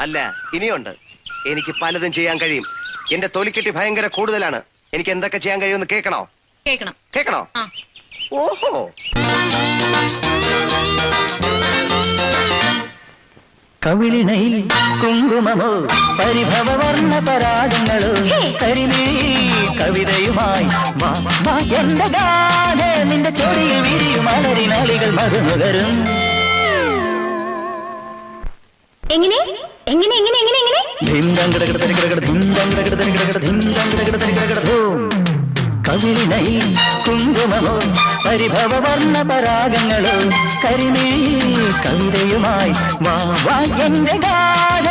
അല്ല, ഇനിയുണ്ട്. എനിക്ക് പലതും ചെയ്യാൻ കഴിയും. എന്റെ തൊലിക്കെട്ടി ഭയങ്കര കൂടുതലാണ്. എനിക്ക് എന്തൊക്കെ ചെയ്യാൻ കഴിയുമെന്ന് കേൾക്കണോ? കേൾക്കണോ? ഓഹോ, കവിളിണയിൽ കുങ്കുമമോ പരിഭവവർണ്ണ പരാഗങ്ങളോ കരിമീ കവിതയുമായി എന്റെ ഗാഥ നിന്റെ ചൊടിയിൽ വിരിയും അലരിനാളികൾ മധുനുകരും. എങ്ങനെ എങ്ങനെ എങ്ങനെ എങ്ങനെ എങ്ങനെ കവിളിണയിൽ കുങ്കുമമോ പരിഭവവർണ്ണ പരാഗങ്ങളോ കരിമീ കവിതയുമായി വാ എന്റെ ഗാഥ.